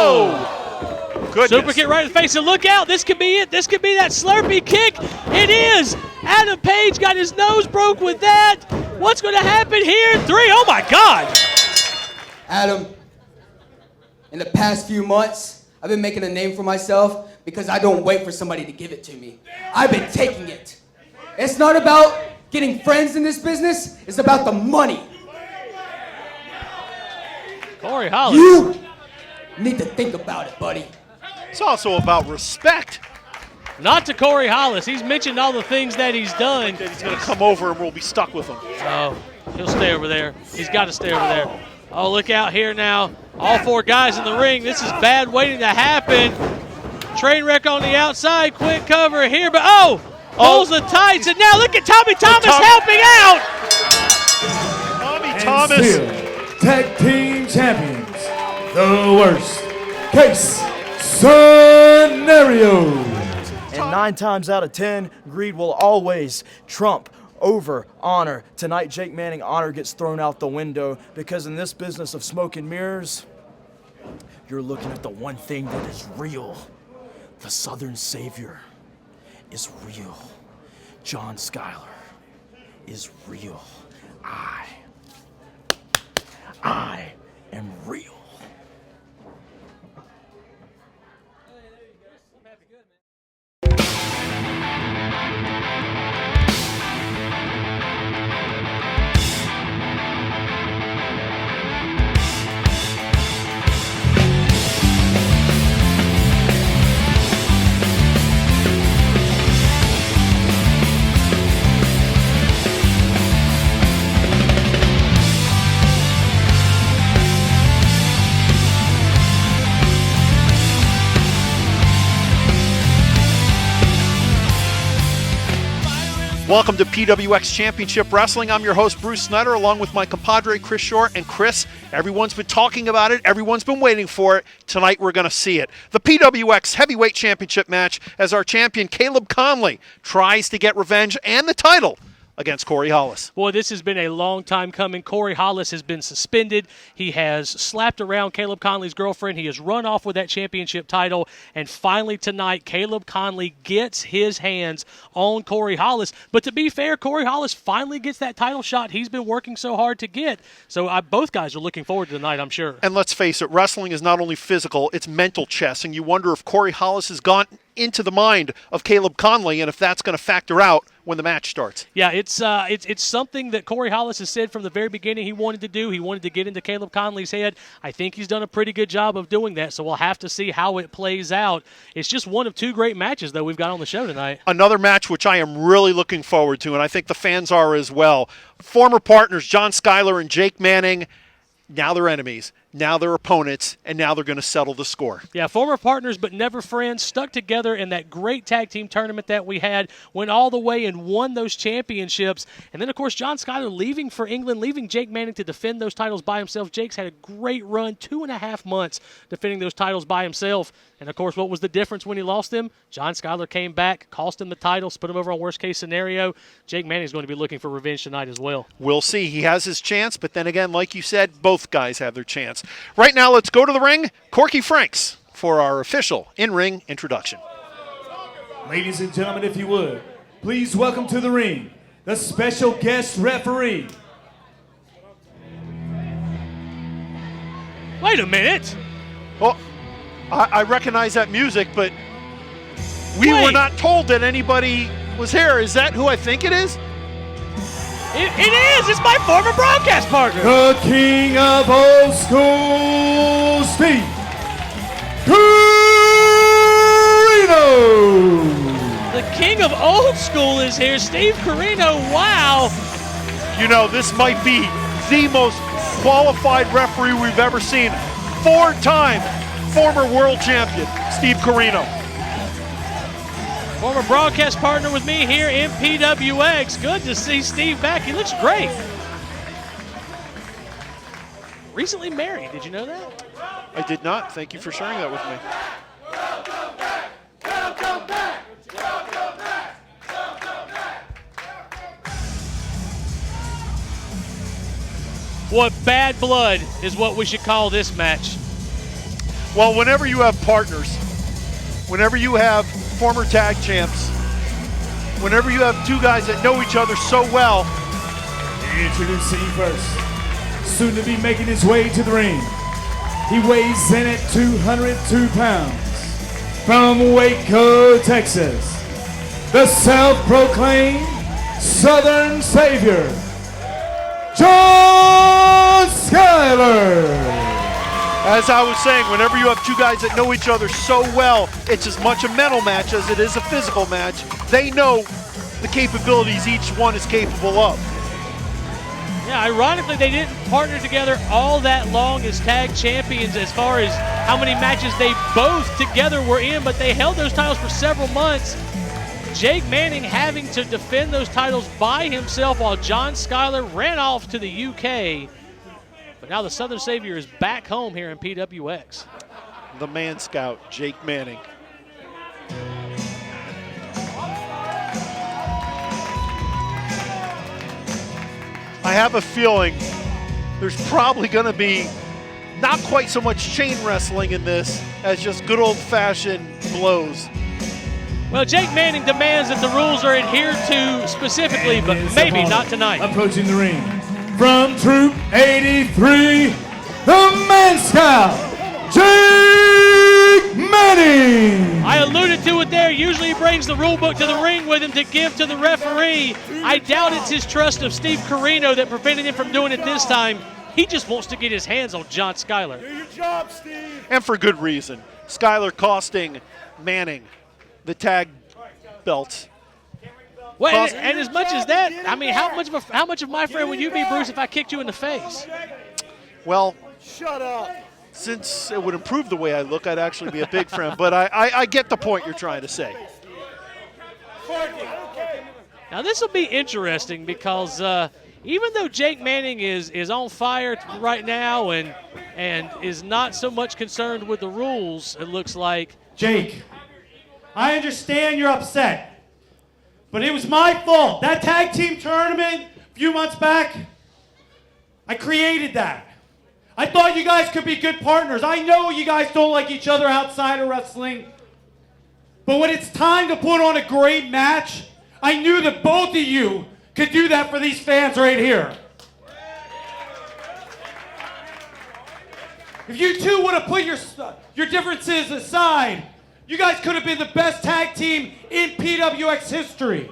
Oh! Goodness. Super kick right in the face, and look out. This could be it. This could be that Slurpee kick. It is. Adam Page got his nose broke with that. What's going to happen here? 3. Oh, my God. Adam, in the past few months, I've been making a name for myself because I don't wait for somebody to give it to me. I've been taking it. It's not about getting friends in this business. It's about the money. Corey Hollis. You need to think about it, buddy. It's also about respect. Not to Corey Hollis. He's mentioned all the things that he's done. He's going to come over and we'll be stuck with him. Oh, he'll stay over there. He's got to stay over there. Oh, look out here now. All 4 guys in the ring. This is bad waiting to happen. Train wreck on the outside. Quick cover here, but pulls the tights. And now look at Tommy Thomas helping out. Tommy Thomas. Still, tag team champions, the worst case scenario. And 9 times out of 10, greed will always trump over honor. Tonight, Jake Manning honor gets thrown out the window because in this business of smoke and mirrors, you're looking at the one thing that is real. The Southern Savior is real. John Schuyler is real. I am real. Welcome to PWX Championship Wrestling. I'm your host, Bruce Snyder, along with my compadre, Chris Short. And Chris, everyone's been talking about it. Everyone's been waiting for it. Tonight, we're going to see it. The PWX Heavyweight Championship match as our champion, Caleb Conley, tries to get revenge and the title against Corey Hollis. Boy, this has been a long time coming. Corey Hollis has been suspended. He has slapped around Caleb Conley's girlfriend. He has run off with that championship title. And finally tonight, Caleb Conley gets his hands on Corey Hollis. But to be fair, Corey Hollis finally gets that title shot he's been working so hard to get. So both guys are looking forward to tonight, I'm sure. And let's face it, wrestling is not only physical, it's mental chess. And you wonder if Corey Hollis has gone into the mind of Caleb Conley and if that's going to factor out when the match starts. Yeah, it's something that Corey Hollis has said from the very beginning he wanted to do. He wanted to get into Caleb Conley's head. I think he's done a pretty good job of doing that, so we'll have to see how it plays out. It's just one of 2 great matches, though, we've got on the show tonight. Another match which I am really looking forward to, and I think the fans are as well. Former partners John Schuyler and Jake Manning, now they're enemies. Now they're opponents, and now they're going to settle the score. Yeah, former partners but never friends, stuck together in that great tag team tournament that we had, went all the way and won those championships. And then, of course, John Schuyler leaving for England, leaving Jake Manning to defend those titles by himself. Jake's had a great run, 2.5 months defending those titles by himself. And, of course, what was the difference when he lost them? John Schuyler came back, cost him the titles, put him over on worst-case scenario. Jake Manning's going to be looking for revenge tonight as well. We'll see. He has his chance, but then again, like you said, both guys have their chance. Right now, let's go to the ring. Corky Franks for our official in-ring introduction. Ladies and gentlemen, if you would, please welcome to the ring the special guest referee. Wait a minute. Well, I recognize that music, but we were not told that anybody was here. Is that who I think it is? It is. It's my former broadcast partner. The king of old school, Steve Corino. The king of old school is here, Steve Corino. Wow. You know, this might be the most qualified referee we've ever seen. 4-time former world champion, Steve Corino. Former broadcast partner with me here in PWX. Good to see Steve back. He looks great. Recently married. Did you know that? I did not. Thank you for sharing that with me. Welcome back. Welcome back. Welcome back. Welcome back. What bad blood is what we should call this match. Well, whenever you have partners, whenever you have former tag champs, whenever you have two guys that know each other so well. Introducing first, soon to be making his way to the ring. He weighs in at 202 pounds. From Waco, Texas, the self-proclaimed Southern Savior, John Schuyler. As I was saying, whenever you have two guys that know each other so well, it's as much a mental match as it is a physical match. They know the capabilities each one is capable of. Yeah, ironically, they didn't partner together all that long as tag champions as far as how many matches they both together were in, but they held those titles for several months. Jake Manning having to defend those titles by himself while John Schuyler ran off to the UK. But now the Southern Savior is back home here in PWX. The man scout, Jake Manning. I have a feeling there's probably going to be not quite so much chain wrestling in this as just good old-fashioned blows. Well, Jake Manning demands that the rules are adhered to specifically, but maybe not tonight. Approaching the ring from Troop 83, the man scout, Jake Manning. I alluded to it there. Usually he brings the rule book to the ring with him to give to the referee. I doubt it's his trust of Steve Corino that prevented him from doing it this time. He just wants to get his hands on John Schuyler. Do your job, Steve. And for good reason. Schuyler costing Manning the tag belts. Well, and as much as that, I mean, how much of my friend would you be, Bruce, if I kicked you in the face? Well, Shut up. since it would improve the way I look, I'd actually be a big friend. But I get the point you're trying to say. Now, this will be interesting because even though Jake Manning is on fire right now and is not so much concerned with the rules, it looks like. Jake, I understand you're upset, but it was my fault. That tag team tournament a few months back, I created that. I thought you guys could be good partners. I know you guys don't like each other outside of wrestling, but when it's time to put on a great match, I knew that both of you could do that for these fans right here. If you two would have put your differences aside, you guys could have been the best tag team in PWX history.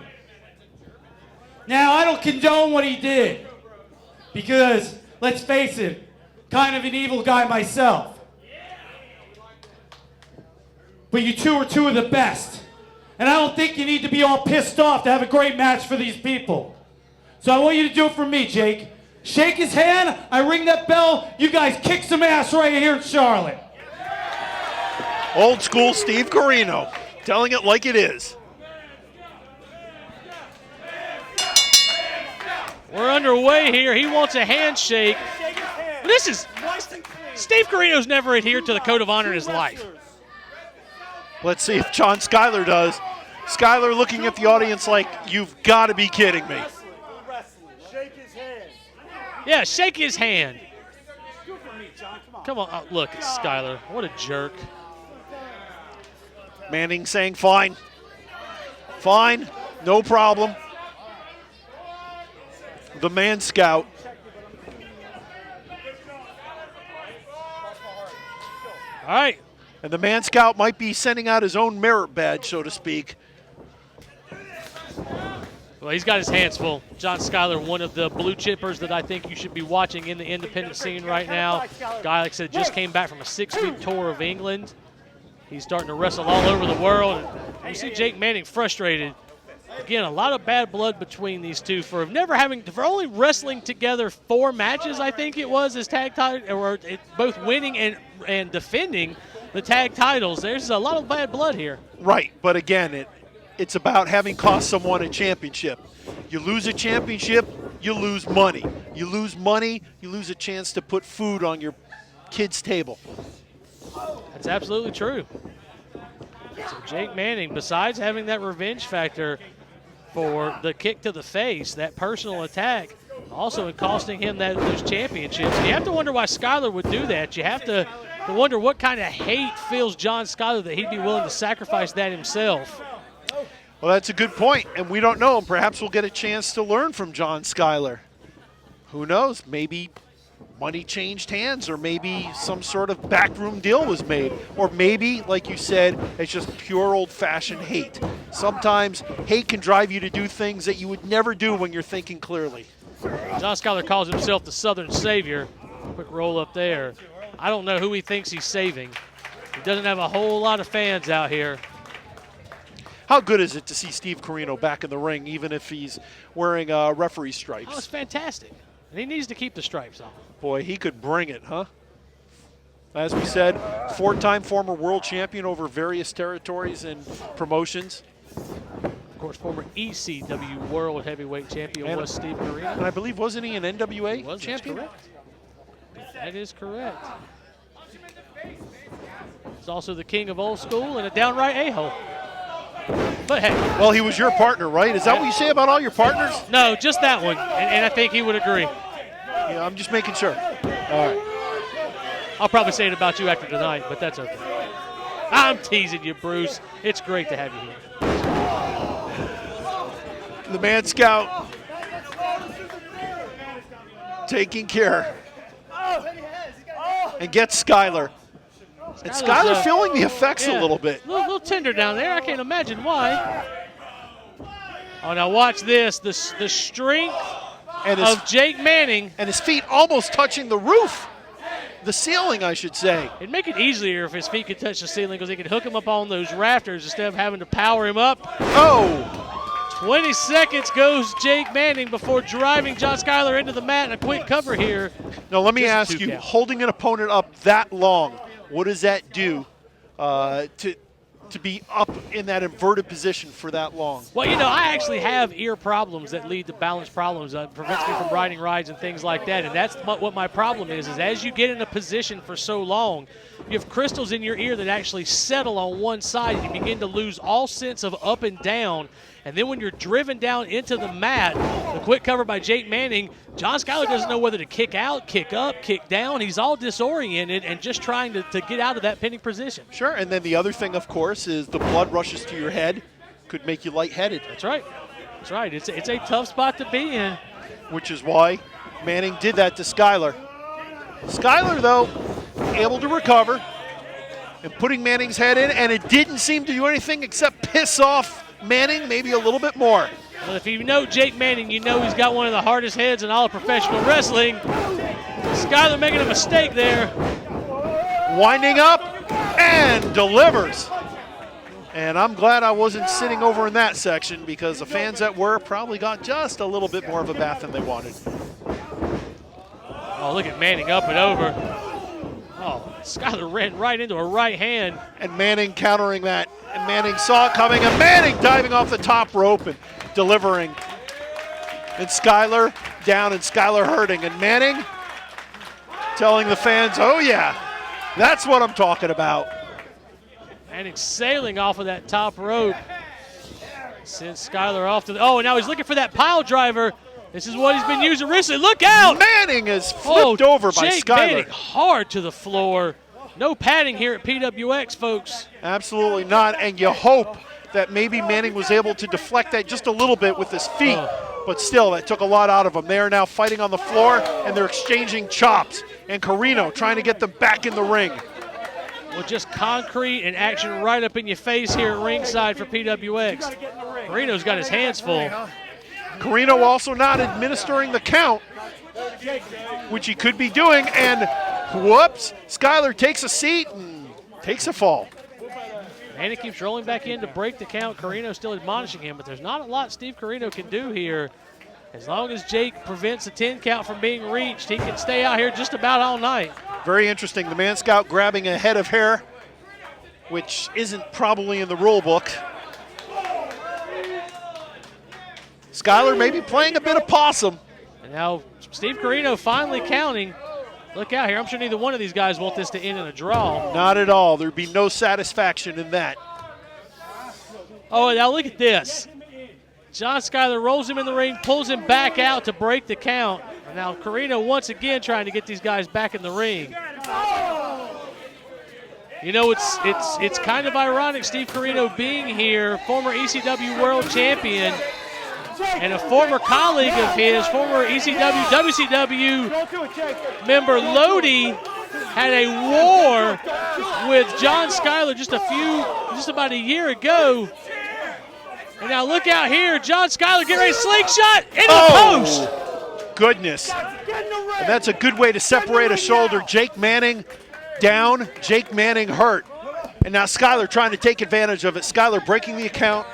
Now, I don't condone what he did, because, let's face it, kind of an evil guy myself. But you two are two of the best. And I don't think you need to be all pissed off to have a great match for these people. So I want you to do it for me, Jake. Shake his hand, I ring that bell, you guys kick some ass right here in Charlotte. Old school Steve Corino, telling it like it is. We're underway here. He wants a handshake. This is Steve Corino's never adhered to the code of honor in his life. Let's see if John Schuyler does. Schuyler looking at the audience like, you've got to be kidding me. Shake his hand. Yeah, shake his hand. Come on, oh, look at Schuyler. What a jerk. Manning saying, fine. Fine, no problem. The man scout. All right. And the man scout might be sending out his own merit badge, so to speak. Well, he's got his hands full. John Schuyler, one of the blue chippers that I think you should be watching in the independent scene right now. Guy, like I said, just came back from a 6-week tour of England. He's starting to wrestle all over the world. And you see Jake Manning frustrated. Again, a lot of bad blood between these two for only wrestling together 4 matches, I think it was, as tag title, or both winning and defending the tag titles. There's a lot of bad blood here. Right, but again, it's about having cost someone a championship. You lose a championship, you lose money. You lose money, you lose a chance to put food on your kid's table. That's absolutely true. So Jake Manning, besides having that revenge factor for the kick to the face, that personal attack, also in costing him those championships. You have to wonder why Schuyler would do that. You have to I wonder what kind of hate feels John Schuyler that he'd be willing to sacrifice that himself. Well, that's a good point, and we don't know. Perhaps we'll get a chance to learn from John Schuyler. Who knows? Maybe money changed hands, or maybe some sort of backroom deal was made, or maybe, like you said, it's just pure old-fashioned hate. Sometimes hate can drive you to do things that you would never do when you're thinking clearly. John Schuyler calls himself the Southern Savior. Quick roll up there. I don't know who he thinks he's saving. He doesn't have a whole lot of fans out here. How good is it to see Steve Corino back in the ring, even if he's wearing referee stripes? Oh, it's fantastic. And he needs to keep the stripes on. Boy, he could bring it, huh? As we said, 4-time former world champion over various territories and promotions. Of course, former ECW World Heavyweight Champion And- was Steve Corino. And I believe, wasn't he an NWA He was, that's champion? correct. That is correct. He's also the king of old school and a downright a-hole. But hey, Well, he was your partner, right? Is that what you say about all your partners? no, just that one. And I think he would agree. Yeah, I'm just making sure. All right. I'll probably say it about you after tonight, but that's okay. I'm teasing you, Bruce. It's great to have you here. The Man Scout taking care and gets Schuyler. And Schuyler feeling the effects a little bit. Little tender down there. I can't imagine why. Oh, now watch this. The strength And of Jake Manning. and his feet almost touching the roof. The ceiling, I should say. It'd make it easier if his feet could touch the ceiling because he could hook him up on those rafters instead of having to power him up. Oh! 20 seconds goes Jake Manning before driving John Schuyler into the mat, and a quick cover here. Now, let me Just a ask 2 you, count. holding an opponent up that long, what does that do to be up in that inverted position for that long? Well, you know, I actually have ear problems that lead to balance problems. That prevents me from riding rides and things like that. And that's what my problem is as you get in a position for so long, you have crystals in your ear that actually settle on one side. You begin to lose all sense of up and down. And then when you're driven down into the mat, the quick cover by Jake Manning, John Schuyler doesn't know whether to kick out, kick up, kick down. He's all disoriented and just trying to get out of that pinning position. Sure, and then the other thing, of course, is the blood rushes to your head. Could make you lightheaded. That's right. That's right. It's a tough spot to be in. Which is why Manning did that to Schuyler. Schuyler, though, able to recover and putting Manning's head in, and it didn't seem to do anything except piss off Manning maybe a little bit more. Well, if you know Jake Manning, you know he's got one of the hardest heads in all of professional wrestling. Schuyler making a mistake there. Winding up and delivers. And I'm glad I wasn't sitting over in that section because the fans that were probably got just a little bit more of a bath than they wanted. Oh, look at Manning up and over. Oh, Schuyler ran right into a right hand. And Manning countering that. And Manning saw it coming. And Manning diving off the top rope and delivering. And Schuyler down and Schuyler hurting. And Manning telling the fans, oh yeah, that's what I'm talking about. Manning sailing off of that top rope. Sends Schuyler off to the, oh, now he's looking for that pile driver. This is what he's been using recently. Look out! Manning is flipped over by Jake Schuyler. Manning hard to the floor. No padding here at PWX, folks. Absolutely not, and you hope that maybe Manning was able to deflect that just a little bit with his feet, but still, that took a lot out of him. They are now fighting on the floor, and they're exchanging chops, and Corino trying to get them back in the ring. Well, just concrete and action right up in your face here at ringside for PWX. Corino's got his hands full. Corino also not administering the count, which he could be doing, and whoops, Schuyler takes a seat and takes a fall. Manning keeps rolling back in to break the count. Corino still admonishing him, but there's not a lot Steve Corino can do here. As long as Jake prevents the 10 count from being reached, he can stay out here just about all night. Very interesting. The Man Scout grabbing a head of hair, which isn't probably in the rule book. Schuyler maybe playing a bit of possum. And now Steve Corino finally counting. Look out here. I'm sure neither one of these guys want this to end in a draw. Not at all. There'd be no satisfaction in that. Oh, now look at this. John Schuyler rolls him in the ring, pulls him back out to break the count. And now Corino once again trying to get these guys back in the ring. You know, it's kind of ironic, Steve Corino being here, former ECW world champion, and a former colleague of his, former ECW, WCW member Lodi, had a war with John Schuyler just about a year ago. And now look out here, John Schuyler getting ready to slingshot into the post. Goodness. And that's a good way to separate a shoulder. Jake Manning down, Jake Manning hurt. And now Schuyler trying to take advantage of it. Schuyler breaking the account.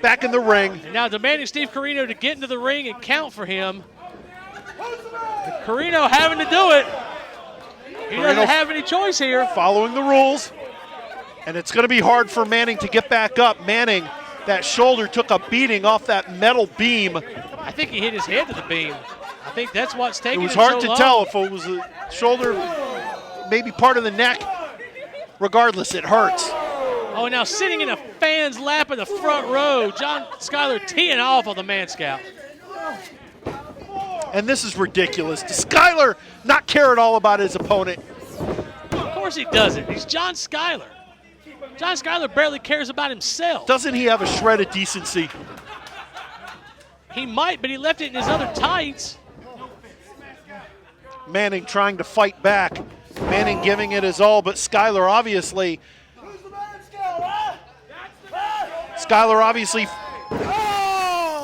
Back in the ring. And now demanding Steve Corino to get into the ring and count for him. Corino having to do it. He doesn't have any choice here. Following the rules. And it's going to be hard for Manning to get back up. Manning, that shoulder took a beating off that metal beam. I think he hit his head to the beam. I think that's what's taking it was so hard to long. tell if it was a shoulder, maybe part of the neck. Regardless, it hurts. Oh, now sitting in a fan's lap in the front row, John Schuyler teeing off on the Man Scout. And this is ridiculous. Does Schuyler not care at all about his opponent? Of course he doesn't. He's John Schuyler. John Schuyler barely cares about himself. Doesn't he have a shred of decency? He might, but he left it in his other tights. Manning trying to fight back. Manning giving it his all, but Schuyler obviously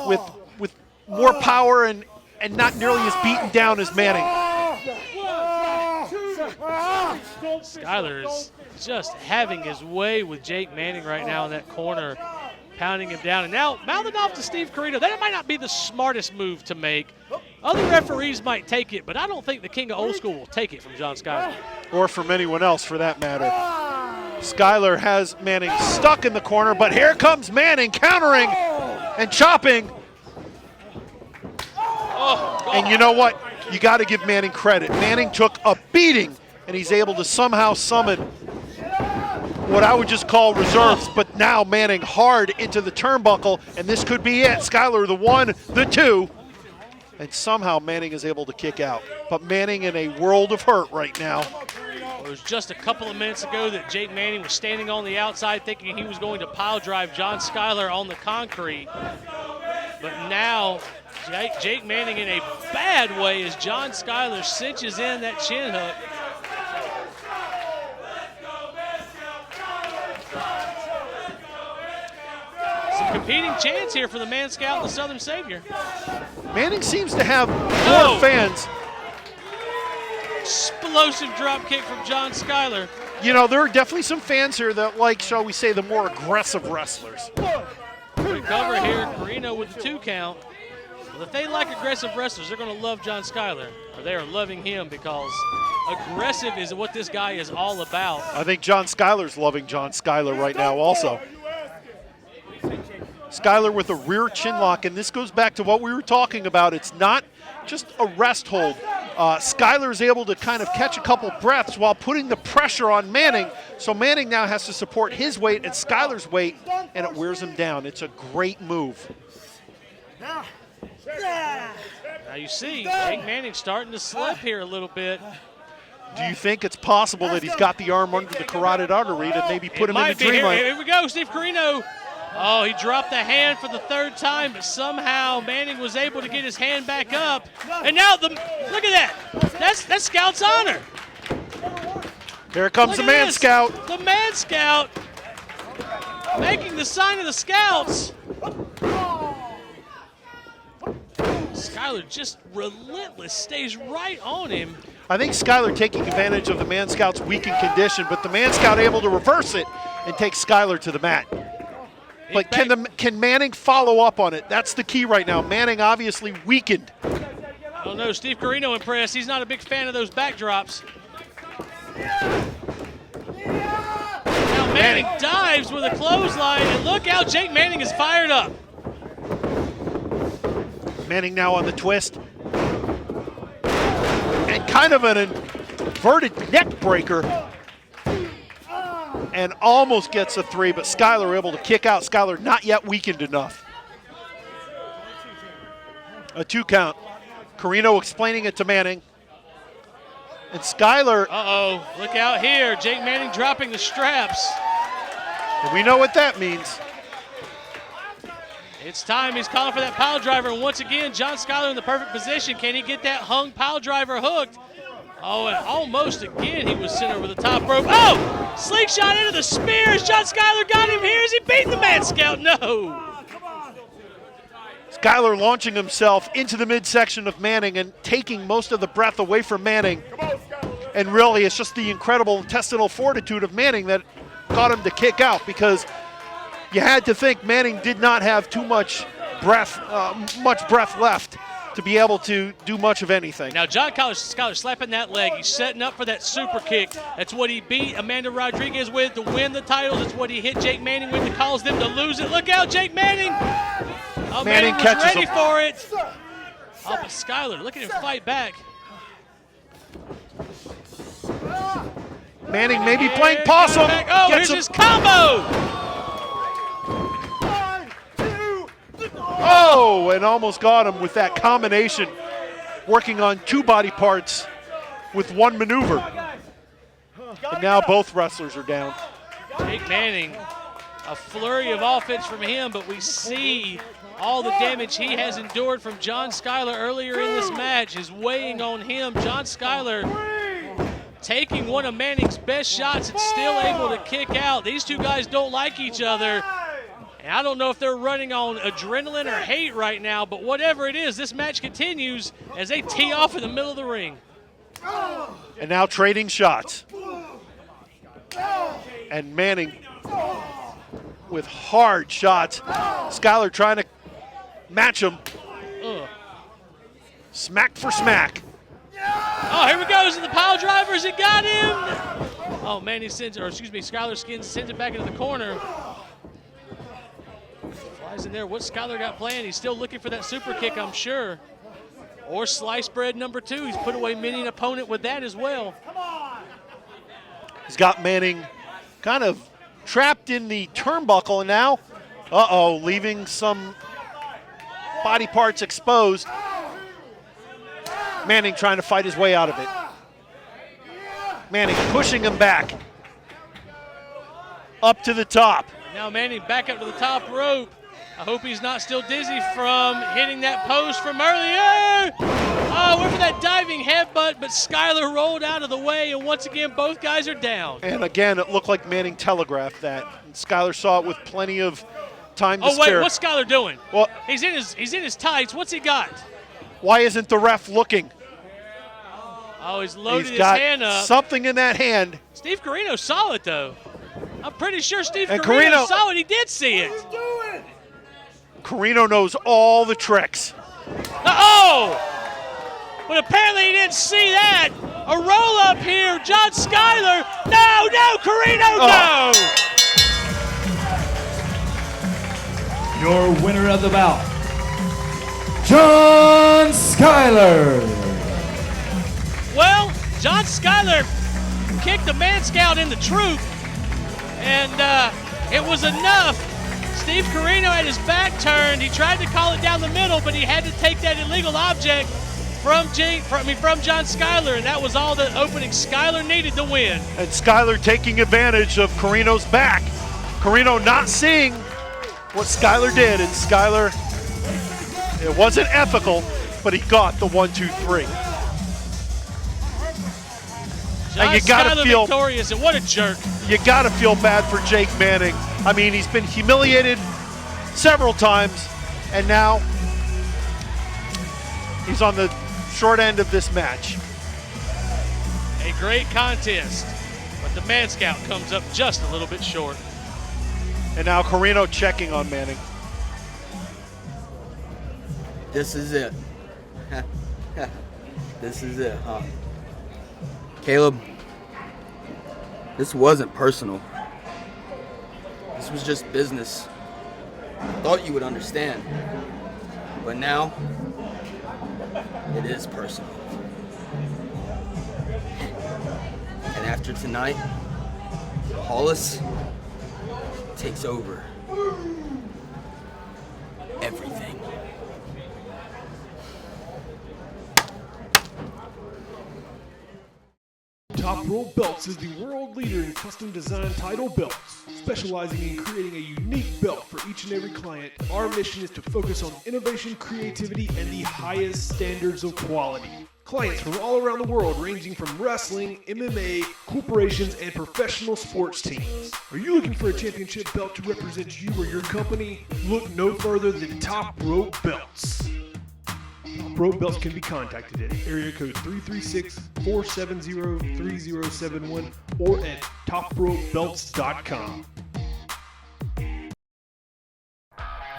with more power and not nearly as beaten down as Manning. Schuyler is just having his way with Jake Manning right now in that corner, pounding him down. And now mouthing off to Steve Corino. That might not be the smartest move to make. Other referees might take it, but I don't think the king of old school will take it from John Schuyler. Or from anyone else for that matter. Schuyler has Manning stuck in the corner, but here comes Manning countering and chopping. And you know what? You got to give Manning credit. Manning took a beating, and he's able to somehow summon what I would just call reserves, but now Manning hard into the turnbuckle, and this could be it. Schuyler the one, the two, and somehow Manning is able to kick out. But Manning in a world of hurt right now. It was just a couple of minutes ago that Jake Manning was standing on the outside thinking he was going to pile drive John Schuyler on the concrete. But now Jake Manning in a bad way as John Schuyler cinches in that chin hook. Some competing chants here for the Man Scout and the Southern Savior. Manning seems to have more fans. Explosive drop kick from John Schuyler. You know, there are definitely some fans here that like, shall we say, the more aggressive wrestlers. Recover here, Corino with the 2 count. Well, if they like aggressive wrestlers, they're going to love John Schuyler, or they are loving him because aggressive is what this guy is all about. I think John Schuyler's loving John Schuyler right now also. Schuyler with a rear chin lock, and this goes back to what we were talking about. It's not just a rest hold. Schuyler is able to kind of catch a couple breaths while putting the pressure on Manning, so Manning now has to support his weight and Schuyler's weight, and it wears him down. It's a great move. Now you see Jake Manning starting to slip here a little bit. Do you think it's possible that he's got the arm under the carotid artery to maybe put him in the dreamland? Here we go, Steve Corino. Oh, he dropped the hand for the 3rd time, but somehow Manning was able to get his hand back up. And now, look at that. That's Scout's honor. Here comes the Man Scout. The Man Scout making the sign of the Scouts. Schuyler just relentless, stays right on him. I think Schuyler taking advantage of the Man Scout's weakened condition, but the Man Scout able to reverse it and take Schuyler to the mat. But can Manning follow up on it? That's the key right now. Manning obviously weakened. I don't know, Steve Corino impressed. He's not a big fan of those backdrops. Now Manning dives with a clothesline, and look out, Jake Manning is fired up. Manning now on the twist. And kind of an inverted neck breaker. And almost gets a 3, but Schuyler able to kick out. Schuyler not yet weakened enough. A 2 count. Corino explaining it to Manning. And Skyler, Uh-oh, look out here. Jake Manning dropping the straps. we know what that means. It's time. He's calling for that pile driver. And once again, John Skyler in the perfect position. Can he get that hung pile driver hooked? Oh, and almost again he was sent over the top rope. Oh! Slingshot into the spears. John Skyler got him here. Has he beat the Man Scout? No. Skyler launching himself into the midsection of Manning and taking most of the breath away from Manning. And really, it's just the incredible intestinal fortitude of Manning that got him to kick out, because you had to think Manning did not have too much breath left to be able to do much of anything. Now, John Skyler slapping that leg. He's setting up for that super kick. That's what he beat Amanda Rodriguez with to win the titles. That's what he hit Jake Manning with to cause them to lose it. Look out, Jake Manning. Oh, Manning was catches ready him. for it. Oh, but Skyler, look at him fight back. Manning maybe playing possum. Oh, here's his combo. Oh, and almost got him with that combination, working on two body parts with one maneuver. And now both wrestlers are down. Jake Manning, a flurry of offense from him, but we see all the damage he has endured from John Skyler earlier in this match is weighing on him. John Skyler taking one of Manning's best shots and still able to kick out. These two guys don't like each other. And I don't know if they're running on adrenaline or hate right now, but whatever it is, this match continues as they tee off in the middle of the ring. And now trading shots. And Manning with hard shots. Skyler trying to match him. Smack for smack. Oh, here we go. The pile drivers. It got him. Oh, Manning sends, or excuse me, Skyler sends it back into the corner. Flies in there. What's Skyler got planned? He's still looking for that super kick, I'm sure. Or slice bread number 2. He's put away many an opponent with that as well. He's got Manning kind of trapped in the turnbuckle, and now, leaving some body parts exposed. Manning trying to fight his way out of it. Manning pushing him back. Up to the top. Now Manning back up to the top rope. I hope he's not still dizzy from hitting that post from earlier. Oh, went for that diving headbutt, but Skyler rolled out of the way, and once again, both guys are down. And again, it looked like Manning telegraphed that. And Skyler saw it with plenty of time to spare. Oh, wait, what's Skyler doing? Well, he's in his tights. What's he got? Why isn't the ref looking? Oh, he's loaded his got hand up. Something in that hand. Steve Corino saw it, though. I'm pretty sure Steve And Corino saw it. He did see it. Corino knows all the tricks. Oh! But apparently he didn't see that. A roll up here. John Skyler. No, Corino, no! Your winner of the bout, John Skyler. Well, John Skyler kicked the Man Scout in the troop, and it was enough. Steve Corino had his back turned. He tried to call it down the middle, but he had to take that illegal object from John Skyler, and that was all the opening Skyler needed to win. And Skyler taking advantage of Corino's back. Corino not seeing what Skyler did, and Skyler, it wasn't ethical, but he got the 1, 2, 3. John And you gotta Skyler feel victorious, and what a jerk. You gotta feel bad for Jake Manning. I mean, he's been humiliated several times, and now he's on the short end of this match. A great contest, but the Man Scout comes up just a little bit short. And now Corino checking on Manning. This is it. This is it, huh? Caleb, this wasn't personal. This was just business. I thought you would understand. But now, it is personal. And after tonight, HOLLIS takes over everything. Rope Belts is the world leader in custom design title belts, specializing in creating a unique belt for each and every client. Our mission is to focus on innovation, creativity, and the highest standards of quality. Clients from all around the world, ranging from wrestling, MMA, corporations, and professional sports teams. Are you looking for a championship belt to represent you or your company? Look no further than Top Rope Belts. Top Rope Belts can be contacted at area code 336-470-3071 or at topropebelts.com.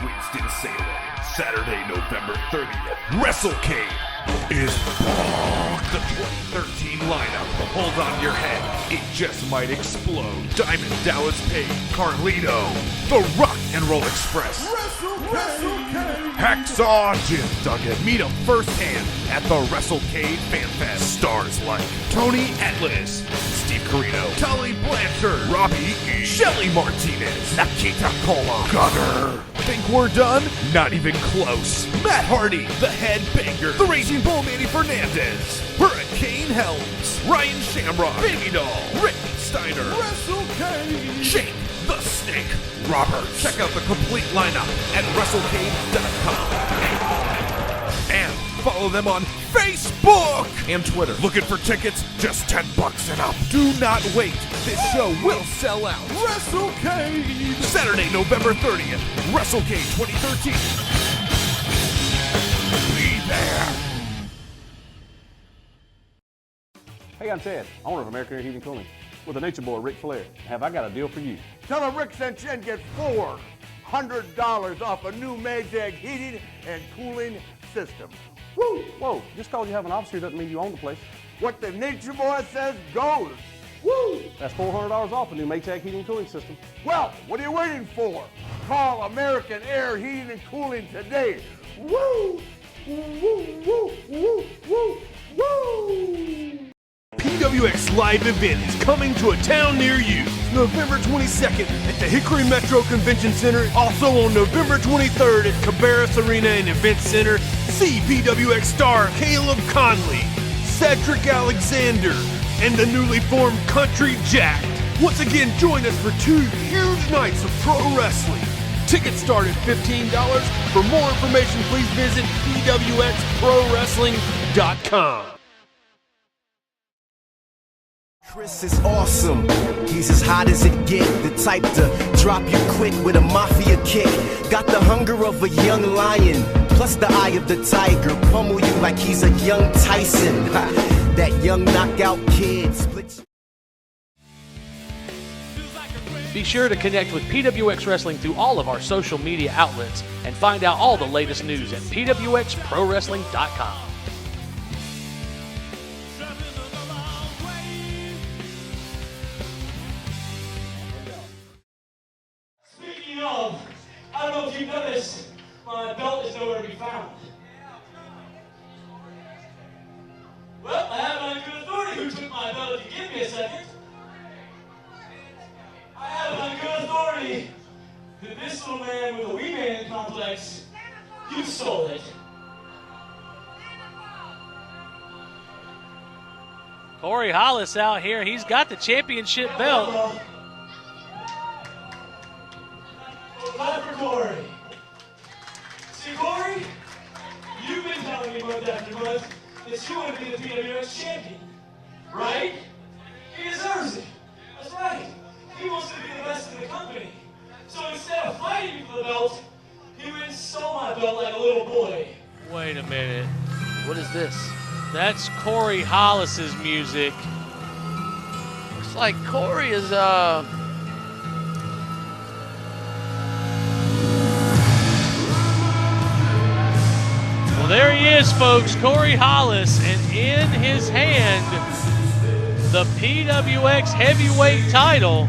Winston-Salem, Saturday, November 30th. WrestleCade is bonked. The 2013 lineup. Hold on your head. It just might explode. Diamond Dallas Page, Carlito, The Rock and Roll Express, Hacksaw Jim Duggan. Meet him firsthand at the WrestleCade Fan Fest. Stars like Tony Atlas, Steve Corino, Tully Blanchard, Robbie E., Shelly Martinez, Nikita Cola, Gunner. Think we're done? Not even close. Matt Hardy, the Head Banger, the Raging Bull Manny Fernandez, Hurricane Helms, Ryan Shamrock, Baby Doll, Rick Steiner, WrestleCade, Jake the Snake Roberts. Check out the complete lineup at WrestleCade.com. And follow them on Facebook and Twitter. Looking for tickets? Just $10 and up. Do not wait. This show will sell out. WrestleCade! Saturday, November 30th. WrestleCade 2013. Be there. Hey, I'm Ted, owner of American Air Heating and Cooling, with the Nature Boy, Ric Flair. Have I got a deal for you? Tell him Rick sent you and get $400 off a new Maytag heating and cooling system. Woo! Whoa, just because you have an office here doesn't mean you own the place. What the Nature Boy says goes. Woo! That's $400 off a new Maytag heating and cooling system. Well, what are you waiting for? Call American Air Heating and Cooling today. Woo! Woo, woo, woo, woo, woo, woo! PWX live event is coming to a town near you. November 22nd at the Hickory Metro Convention Center. Also on November 23rd at Cabarrus Arena and Event Center. See PWX star Caleb Conley, Cedric Alexander, and the newly formed Country Jack. Once again, join us for 2 huge nights of pro wrestling. Tickets start at $15. For more information, please visit pwxprowrestling.com. Chris is awesome. He's as hot as it get. The type to drop you quick with a mafia kick. Got the hunger of a young lion, plus the eye of the tiger. Pummel you like he's a young Tyson. That young knockout kid splits. Be sure to connect with PWX Wrestling through all of our social media outlets and find out all the latest news at pwxprowrestling.com. Speaking of, I don't know if you've noticed, my belt is nowhere to be found. Well, I have an good authority who took my belt. If you give me a second. I have an good authority that this little man with a wee man complex, you stole it. Corey Hollis out here. He's got the championship belt. Clap for Corey. See, Corey, you've been telling me month after month that you want to be the PWX champion, right? He deserves it. That's right. He wants to be the best in the company. So instead of fighting for the belt, he went and stole my belt like a little boy. Wait a minute. What is this? That's Corey Hollis's music. Looks like Corey is Well, there he is, folks. Corey Hollis, and in his hand, the PWX heavyweight title.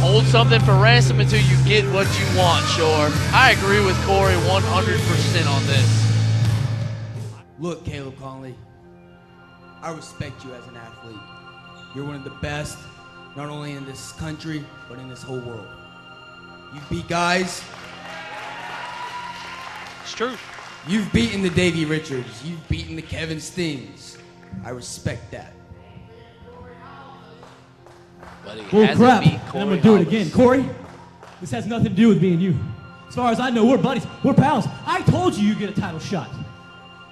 hold something for ransom until you get what you want, Shore. I agree with Corey 100% on this. Look, Caleb Conley, I respect you as an athlete. You're one of the best, not only in this country, but in this whole world. You've beat guys. It's true. You've beaten the Davey Richards. You've beaten the Kevin Stings. I respect that. but he Bull hasn't crap. beat And Corey I'm going to do it Hollis. again. Corey, this has nothing to do with me and you. As far as I know, we're buddies. We're pals. I told you get a title shot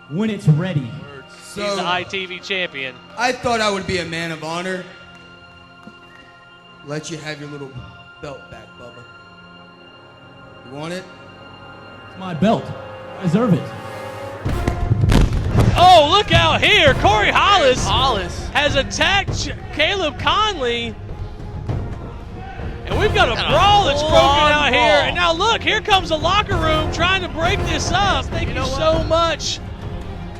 when it's ready. He's the ITV champion. I thought I would be a man of honor. Let you have your little belt back, Bubba. You want it? It's my belt. I deserve it. Oh, look out here. Corey Hollis has attacked Caleb Conley. And we've got a brawl that's broken out here. And now look, here comes the locker room trying to break this up. Thank you so much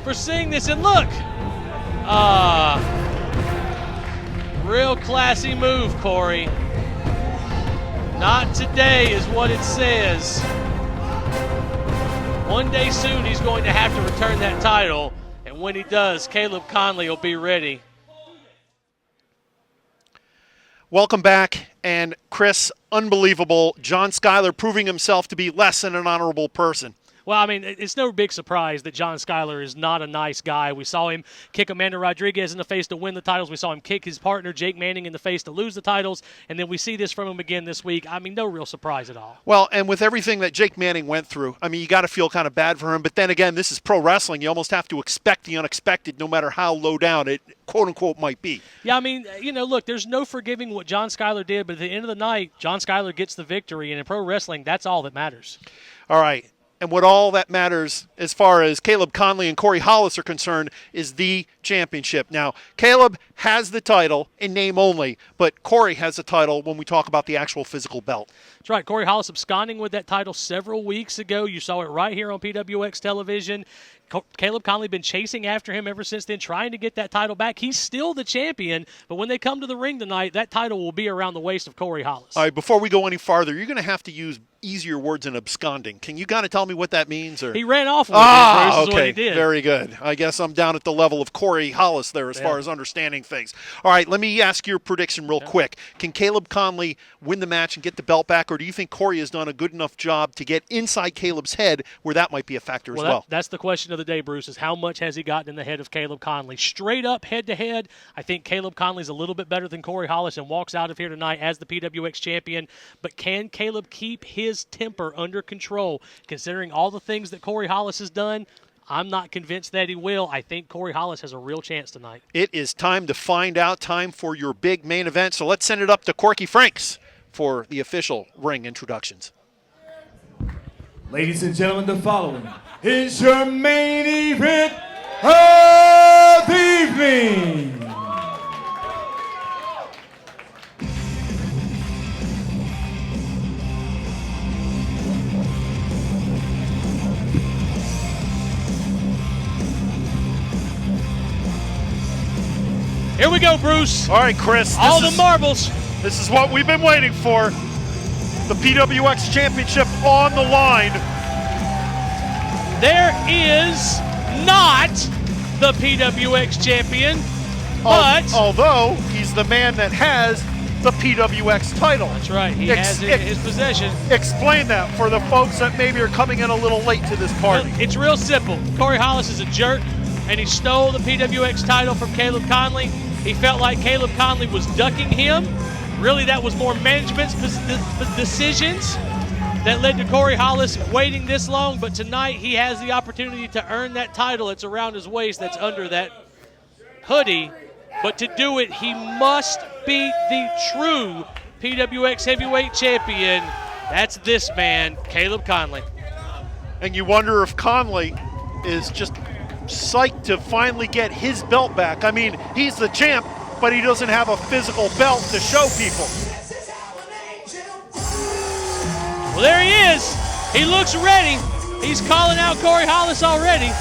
for seeing this. And look, real classy move, Corey. Not today is what it says. One day soon he's going to have to return that title. And when he does, Caleb Conley will be ready. Welcome back. And Chris, unbelievable. John Schuyler proving himself to be less than an honorable person. Well, I mean, it's no big surprise that John Schuyler is not a nice guy. We saw him kick Amanda Rodriguez in the face to win the titles. We saw him kick his partner, Jake Manning, in the face to lose the titles. And then we see this from him again this week. I mean, no real surprise at all. Well, and with everything that Jake Manning went through, I mean, you got to feel kind of bad for him. But then again, this is pro wrestling. You almost have to expect the unexpected no matter how low down it, quote-unquote, might be. Yeah, I mean, you know, look, there's no forgiving what John Schuyler did. But at the end of the night, John Schuyler gets the victory. And in pro wrestling, that's all that matters. All right. And what all that matters as far as Caleb Conley and Corey Hollis are concerned is the championship. Now, Caleb has the title in name only, but Corey has the title when we talk about the actual physical belt. That's right. Corey Hollis absconding with that title several weeks ago. You saw it right here on PWX television. Caleb Conley been chasing after him ever since then, trying to get that title back. He's still the champion, but when they come to the ring tonight, that title will be around the waist of Corey Hollis. All right, before we go any farther, you're going to have to use easier words than absconding. Can you kind of tell me what that means? Or he ran off with it, Bruce, is what he did. Very good. I guess I'm down at the level of Corey Hollis there as far as understanding things. All right, let me ask your prediction real quick. Can Caleb Conley win the match and get the belt back, or do you think Corey has done a good enough job to get inside Caleb's head where that might be a factor as well? That's the question of the day, Bruce, is how much has he gotten in the head of Caleb Conley? Straight up, head-to-head, I think Caleb Conley's a little bit better than Corey Hollis and walks out of here tonight as the PWX champion. But can Caleb keep his temper under control, considering all the things that Corey Hollis has done? I'm not convinced that he will. I think Corey Hollis has a real chance tonight. It is time to find out, time for your big main event. So let's send it up to Corky Franks for the official ring introductions. Ladies and gentlemen, the following is your main event of the evening. Here we go, Bruce. All right, Chris. All the marbles. This is what we've been waiting for. The PWX Championship on the line. There is not the PWX champion, but although he's the man that has the PWX title. That's right. He has it in his possession. Explain that for the folks that maybe are coming in a little late to this party. Well, it's real simple. Corey Hollis is a jerk, and he stole the PWX title from Caleb Conley. He felt like Caleb Conley was ducking him. Really, that was more management's decisions that led to Corey Hollis waiting this long. But tonight, he has the opportunity to earn that title. It's around his waist. That's under that hoodie. But to do it, he must beat the true PWX heavyweight champion. That's this man, Caleb Conley. And you wonder if Conley is just psyched to finally get his belt back. I mean, he's the champ, but he doesn't have a physical belt to show people. Well, there he is. He looks ready. He's calling out Corey Hollis already.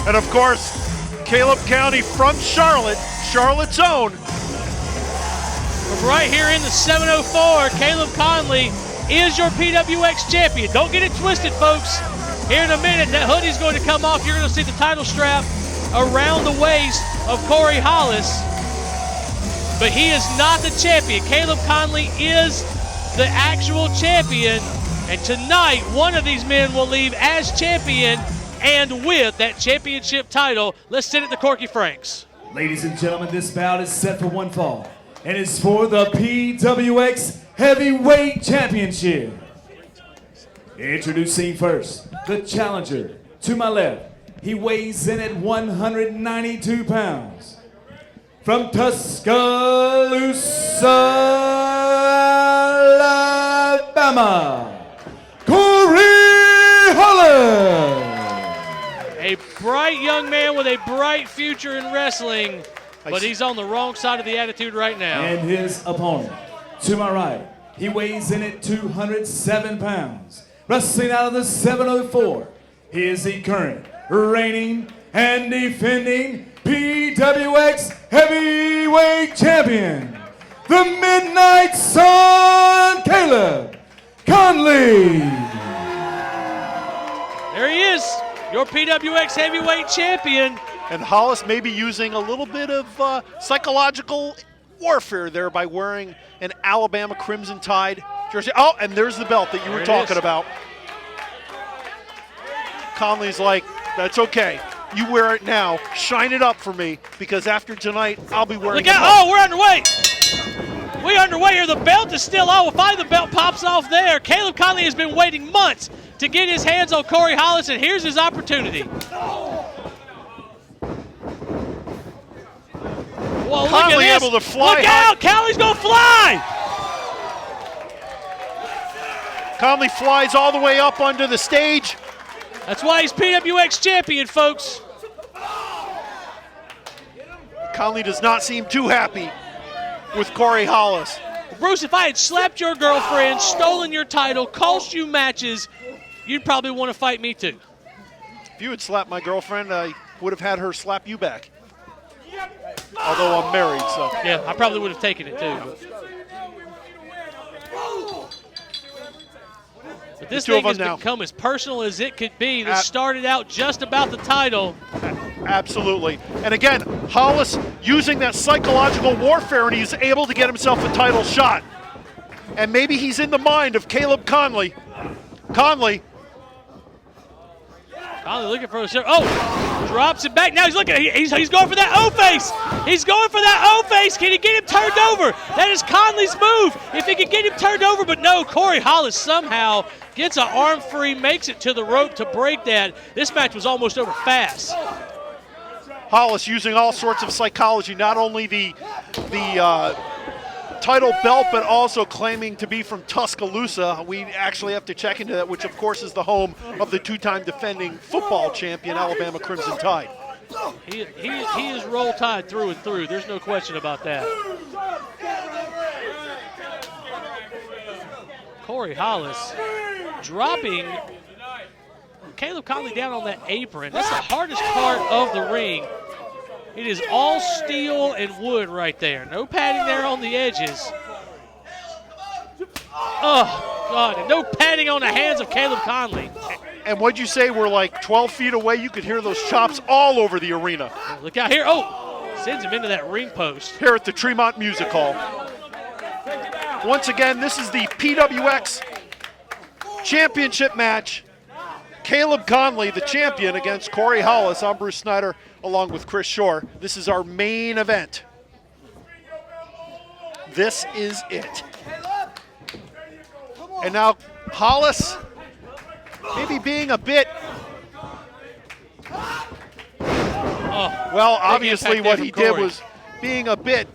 And of course, Caleb County from Charlotte, Charlotte's own. From right here in the 704, Caleb Conley is your PWX champion. Don't get it twisted, folks. Here in a minute, that hoodie's going to come off. You're going to see the title strap around the waist of Corey Hollis. But he is not the champion. Caleb Conley is the actual champion. And tonight, one of these men will leave as champion and with that championship title. Let's send it to Corky Franks. Ladies and gentlemen, this bout is set for one fall. and it's for the PWX Heavyweight Championship. Introducing first, the challenger. To my left, he weighs in at 192 pounds. From Tuscaloosa, Alabama, Corey HOLLIS. A bright young man with a bright future in wrestling, but he's on the wrong side of the attitude right now. And his opponent, to my right, he weighs in at 207 pounds. Wrestling out of the 704, he is the current, reigning, and defending PWX Heavyweight Champion, the Midnight Sun, Caleb Conley. There he is, your PWX Heavyweight Champion. And Hollis may be using a little bit of psychological warfare there by wearing an Alabama Crimson Tide jersey. Oh, and there's the belt that you were talking about. Conley's like, that's okay. You wear it now. Shine it up for me, because after tonight, I'll be wearing it. Look out. Oh, we're underway. We're underway here. The belt is still on. Finally, the belt pops off there. Caleb Conley has been waiting months to get his hands on Corey HOLLIS, and here's his opportunity. Whoa, look Conley at this. able to fly. Look out. Conley's going to fly. Conley flies all the way up onto the stage. That's why he's PWX champion, folks. Conley does not seem too happy with Corey HOLLIS. Bruce, if I had slapped your girlfriend, stolen your title, cost you matches, you'd probably want to fight me too. If you had slapped my girlfriend, I would have had her slap you back. Although I'm married, so. Yeah, I probably would have taken it too. But this thing has become as personal as it could be. This started out just about the title. Absolutely. And again, Hollis using that psychological warfare, and he's able to get himself a title shot. And maybe he's in the mind of Caleb Conley. Conley looking for the shot. Oh, drops it back. Now he's looking. He's going for that O-face. He's going for that O-face. Can he get him turned over? That is Conley's move. If he can get him turned over, but no, Corey HOLLIS somehow gets an arm free, makes it to the rope to break that. This match was almost over fast. Hollis using all sorts of psychology, not only the title belt, but also claiming to be from Tuscaloosa. We actually have to check into that, which of course is the home of the two-time defending football champion, Alabama Crimson Tide. He is Roll Tide through and through. There's no question about that. Corey HOLLIS dropping Caleb Conley down on that apron. That's the hardest part of the ring. It is all steel and wood right there. No padding there on the edges. Oh, God, and no padding on the hands of Caleb Conley. And what'd you say? We're like 12 feet away. You could hear those chops all over the arena. Look out here. Oh, sends him into that ring post. Here at the Tremont Music Hall. Once again, this is the PWX Championship match. Caleb Conley, the champion, against Corey HOLLIS. I'm Bruce Snyder, along with Chris Shore. This is our main event. This is it. And now HOLLIS maybe being a bit, well, obviously what he did was being a bit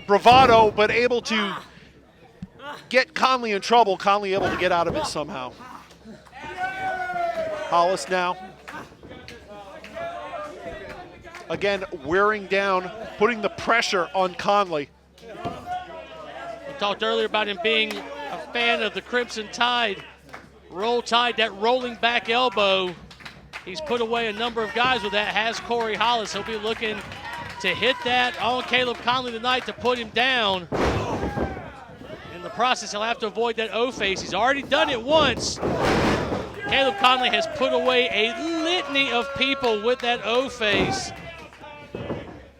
bravado, but able to get Conley in trouble. Conley able to get out of it somehow. HOLLIS now, again, wearing down, putting the pressure on Conley. We talked earlier about him being a fan of the Crimson Tide. Roll Tide, that rolling back elbow. He's put away a number of guys with that, has Corey HOLLIS. He'll be looking to hit that on Caleb Conley tonight to put him down. In the process, he'll have to avoid that O-face. He's already done it once. Caleb Conley has put away a litany of people with that O-face,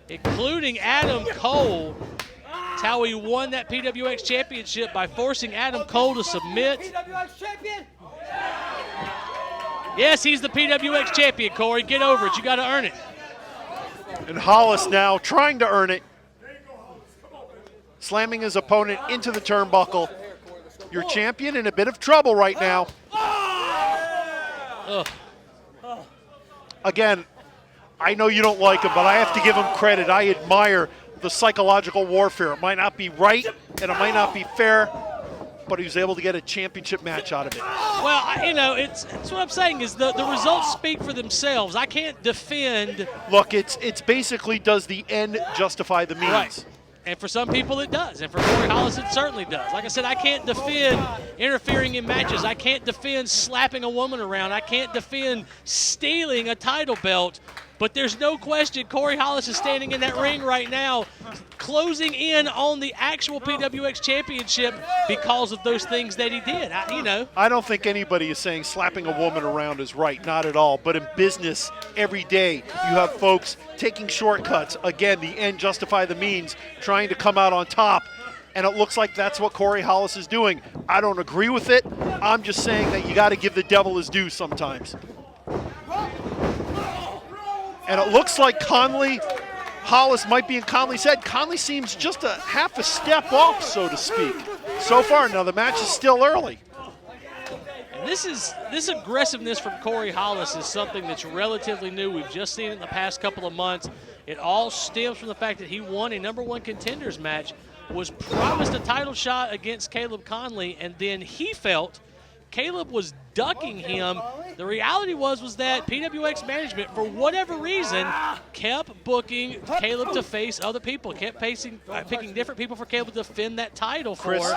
including Adam Cole. That's how he won that PWX championship, by forcing Adam Cole to submit. PWX champion. Yes, he's the PWX champion, Corey. Get over it. You got to earn it. And HOLLIS now trying to earn it. slamming his opponent into the turnbuckle. Your champion in a bit of trouble right now. Again, I know you don't like him, but I have to give him credit. I admire the psychological warfare. It might not be right, and it might not be fair, but he was able to get a championship match out of it. Well, you know, it's what I'm saying is the results speak for themselves. I can't defend. Look, it's basically, does the end justify the means? Right. And for some people it does, and for Corey Hollis it certainly does. Like I said, I can't defend interfering in matches. I can't defend slapping a woman around. I can't defend stealing a title belt. But there's no question Corey Hollis is standing in that ring right now, closing in on the actual PWX championship because of those things that he did. I don't think anybody is saying slapping a woman around is right, not at all. But in business, every day, you have folks taking shortcuts. Again, the end justify the means, trying to come out on top. And it looks like that's what Corey Hollis is doing. I don't agree with it. I'm just saying that you got to give the devil his due sometimes. And it looks like Hollis might be in Conley's head. Conley seems just a half a step off, so to speak. So far, now the match is still early. And this aggressiveness from Corey Hollis is something that's relatively new. We've just seen it in the past couple of months. It all stems from the fact that he won a #1 contenders match, was promised a title shot against Caleb Conley, and then he felt Caleb was ducking him. The reality was that PWX management, for whatever reason, kept booking Caleb to face other people, kept picking different people for Caleb to defend that title for. Chris,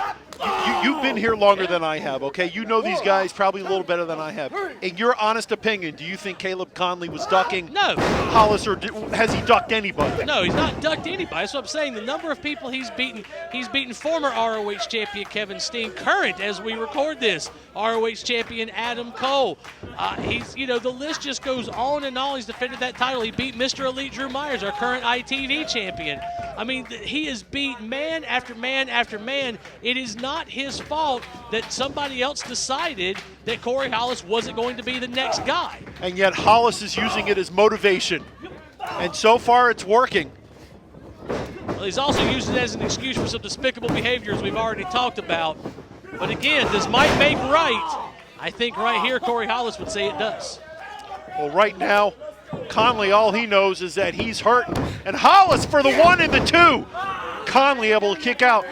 you've been here longer than I have, okay? You know these guys probably a little better than I have. In your honest opinion, do you think Caleb Conley was ducking Hollis, or has he ducked anybody? No, he's not ducked anybody. That's what I'm saying. The number of people he's beaten former ROH champion Kevin Steen, current as we record this, ROH champion Adam Cole. The list just goes on and on. He's defended that title. He beat Mr. Elite Drew Myers, our current ITV champion. I mean, he has beat man after man after man. It is not his fault that somebody else decided that Corey Hollis wasn't going to be the next guy. And yet Hollis is using it as motivation. And so far it's working. Well, he's also used it as an excuse for some despicable behaviors we've already talked about. But again, does might make right? I think right here Corey Hollis would say it does. Well, right now, Conley, all he knows is that he's hurting. And Hollis for the 1 and the 2. Conley able to kick out.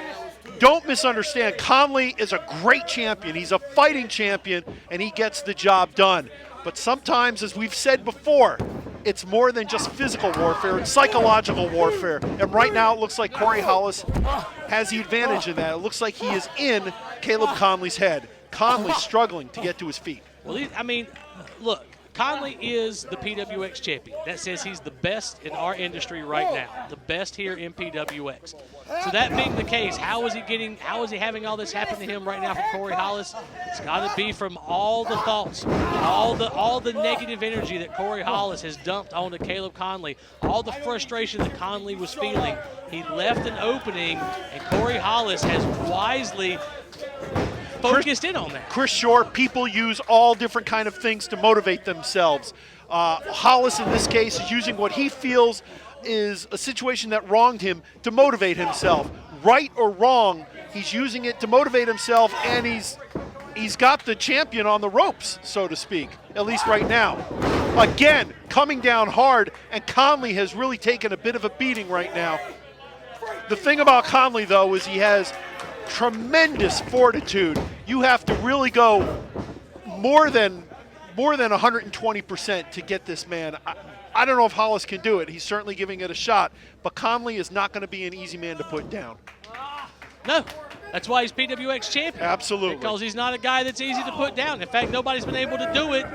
Don't misunderstand, Conley is a great champion. He's a fighting champion, and he gets the job done. But sometimes, as we've said before, it's more than just physical warfare, it's psychological warfare. And right now it looks like Corey Hollis has the advantage in that. It looks like he is in Caleb Conley's head. Conley struggling to get to his feet. Well, look, Conley is the PWX champion. That says he's the best in our industry right now, the best here in PWX. So that being the case, how is he having all this happen to him right now from Corey Hollis? It's got to be from all the thoughts, all the negative energy that Corey Hollis has dumped onto Caleb Conley, all the frustration that Conley was feeling. He left an opening, and Corey Hollis has wisely focused in on that. Chris Shore, people use all different kind of things to motivate themselves. Hollis, in this case, is using what he feels is a situation that wronged him to motivate himself. Right or wrong, he's using it to motivate himself, and he's got the champion on the ropes, so to speak, at least right now. Again, coming down hard, and Conley has really taken a bit of a beating right now. The thing about Conley, though, is he has tremendous fortitude. You have to really go more than 120% to get this man. I don't know if Hollis can do it. He's certainly giving it a shot, but Conley is not going to be an easy man to put down. No, that's why he's PWX champion. Absolutely. Because he's not a guy that's easy to put down. In fact, nobody's been able to do it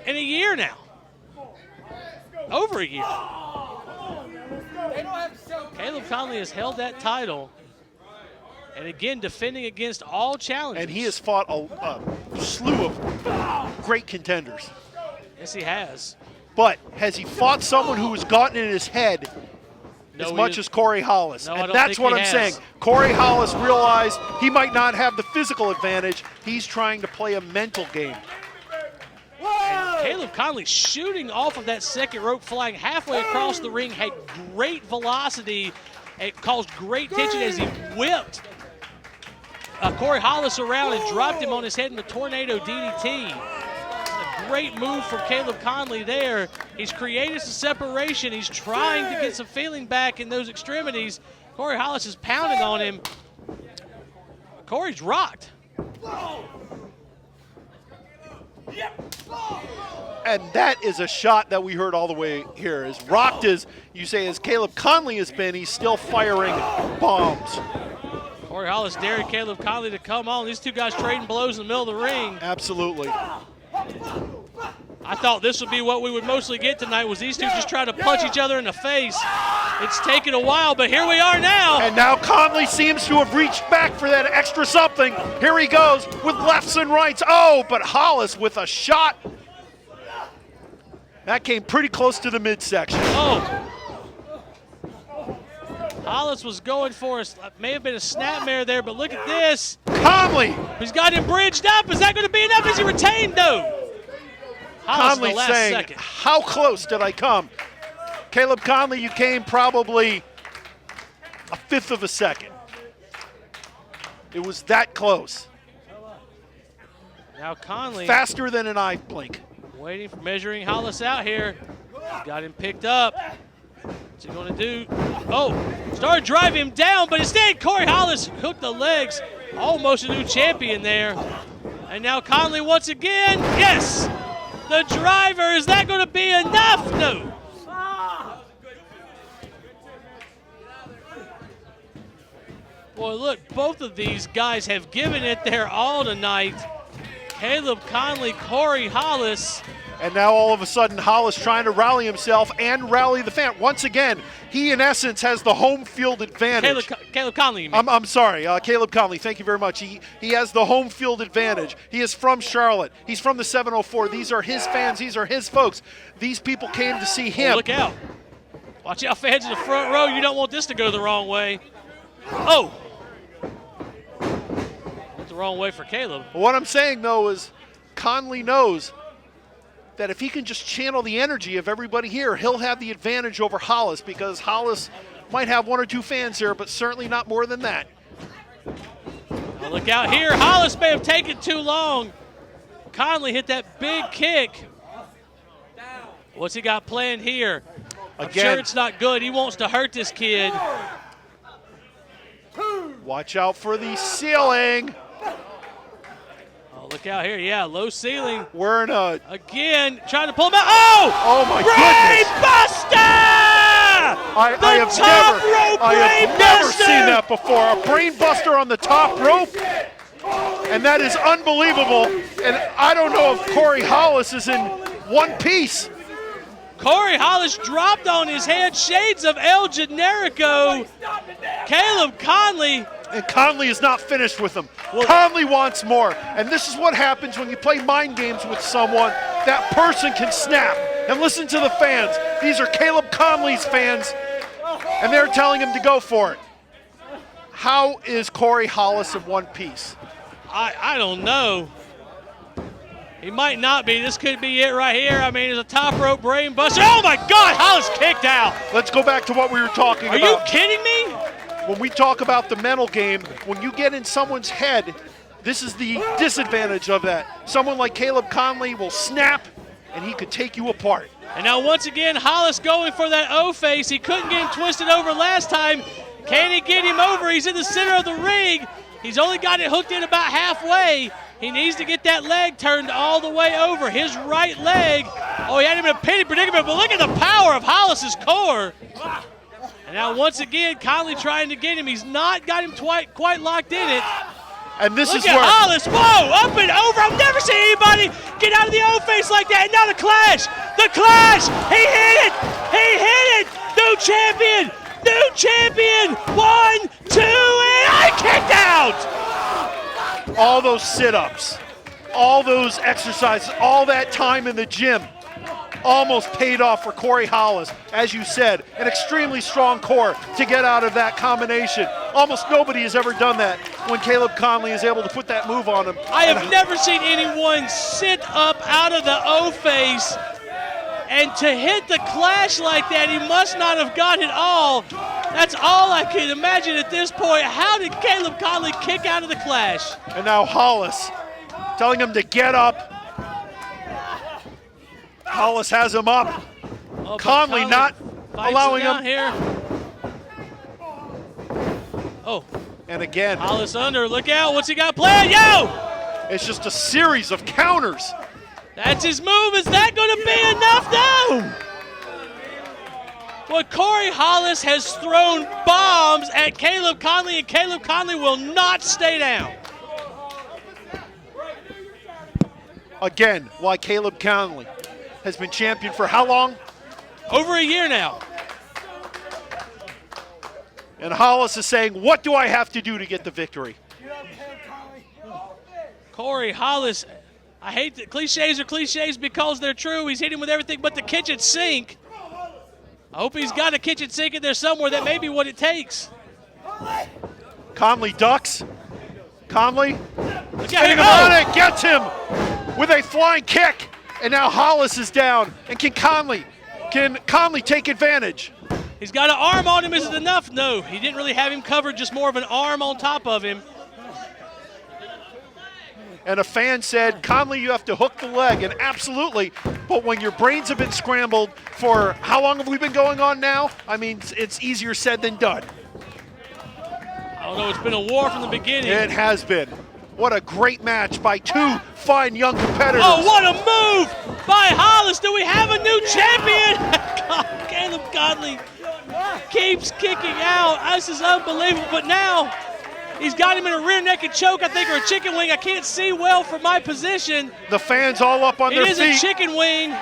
in a year now. Over a year. Caleb Conley has held that title, and again, defending against all challenges. And he has fought a slew of great contenders. Yes, he has. But has he fought someone who has gotten in his head as much as Corey Hollis? No, and that's what I'm saying. Corey Hollis realized he might not have the physical advantage. He's trying to play a mental game. And Caleb Conley shooting off of that second rope, flying halfway across the ring, had great velocity It caused great tension as he whipped Corey Hollis around and dropped him on his head in the tornado DDT. A great move from Caleb Conley there. He's created some separation. He's trying to get some feeling back in those extremities. Corey Hollis is pounding on him. Corey's rocked. And that is a shot that we heard all the way here. As rocked as you say, as Caleb Conley has been, he's still firing bombs. Corey Hollis dared Caleb Conley to come on. These two guys trading blows in the middle of the ring. Absolutely. I thought this would be what we would mostly get tonight, was these two just trying to punch each other in the face. It's taken a while, but here we are now. And now Conley seems to have reached back for that extra something. Here he goes with lefts and rights. Oh, but Hollis with a shot. That came pretty close to the midsection. Oh. Hollis was going for us. May have been a snapmare there, but look at this. Conley. He's got him bridged up. Is that going to be enough? Is he retained, though? Conley saying, how close did I come? Caleb Conley, you came probably a fifth of a second. It was that close. Now Conley. Faster than an eye blink. Waiting for measuring Hollis out here. He's got him picked up. What's he going to do? Oh, started driving him down, but instead Corey Hollis hooked the legs. Almost a new champion there. And now Conley once again. Yes! The driver, is that going to be enough? No. Boy, look, both of these guys have given it their all tonight. Caleb Conley, Corey Hollis. And now all of a sudden Hollis trying to rally himself and rally the fan. Once again, he in essence has the home field advantage. Caleb Conley, you mean? I'm sorry, Caleb Conley, thank you very much. He has the home field advantage. He is from Charlotte. He's from the 704. These are his fans. These are his folks. These people came to see him. Oh, look out. Watch out, fans in the front row. You don't want this to go the wrong way. Oh. Went the wrong way for Caleb. What I'm saying, though, is Conley knows that if he can just channel the energy of everybody here, he'll have the advantage over Hollis, because Hollis might have one or two fans here, but certainly not more than that. Now look out here. Hollis may have taken too long. Conley hit that big kick. What's he got planned here? I'm sure it's not good. He wants to hurt this kid. Watch out for the ceiling. Oh, look out here. Yeah, low ceiling. We're in a... Again, trying to pull him out. Oh! my goodness. I have never seen that before. A brain buster on the top rope. And that is unbelievable. And I don't know if Corey Hollis is in one piece. Corey Hollis dropped on his head. Shades of El Generico. Caleb Conley. And Conley is not finished with him. Conley wants more. And this is what happens when you play mind games with someone. That person can snap. And listen to the fans. These are Caleb Conley's fans. And they're telling him to go for it. How is Corey Hollis in one piece? I don't know. He might not be. This could be it right here. I mean, it's a top rope brain buster. Oh my God, Hollis kicked out. Let's go back to what we were talking about. Are you kidding me? When we talk about the mental game, when you get in someone's head, this is the disadvantage of that. Someone like Caleb Conley will snap, and he could take you apart. And now once again, Hollis going for that O-face. He couldn't get him twisted over last time. Can he get him over? He's in the center of the ring. He's only got it hooked in about halfway. He needs to get that leg turned all the way over. His right leg. Oh, he had him in a pity predicament, but look at the power of Hollis's core. And now once again, Conley trying to get him. He's not got him quite locked in it. And this look is at where Hollis. Whoa, up and over. I've never seen anybody get out of the O-face like that. And now the clash. The clash. He hit it. He hit it. New champion. New champion. 1, 2, and I kicked out. All those sit-ups, all those exercises, all that time in the gym almost paid off for Corey Hollis. As you said, an extremely strong core to get out of that combination. Almost nobody has ever done that when Caleb Conley is able to put that move on him. I have never seen anyone sit up out of the O-face, and to hit the clash like that, he must not have got it all. That's all I can imagine at this point. How did Caleb Conley kick out of the clash? And now Hollis telling him to get up. Hollis has him up. Oh, Conley not allowing him. Here. Oh. And again. Hollis under. Look out. What's he got planned? Yo! It's just a series of counters. That's his move. Is that going to be enough? No! Well, Corey Hollis has thrown bombs at Caleb Conley, and Caleb Conley will not stay down. Again, why Caleb Conley has been champion for how long? Over a year now. And Hollis is saying, what do I have to do to get the victory? Corey Hollis, I hate that cliches are cliches because they're true. He's hitting with everything but the kitchen sink. I hope he's got a kitchen sink in there somewhere. That may be what it takes. Conley ducks. Conley spinning him on it, gets him with a flying kick. And now Hollis is down. And can Conley take advantage? He's got an arm on him. Is it enough? No, he didn't really have him covered, just more of an arm on top of him. And a fan said, Conley, you have to hook the leg. And absolutely, but when your brains have been scrambled for how long have we been going on now? I mean, it's easier said than done. I don't know, it's been a war from the beginning. It has been. What a great match by two fine young competitors. Oh, what a move by Hollis. Do we have a new champion? Caleb Conley keeps kicking out. This is unbelievable, but now he's got him in a rear naked choke, I think, or a chicken wing. I can't see well from my position. The fans all up on their feet. It is a chicken wing.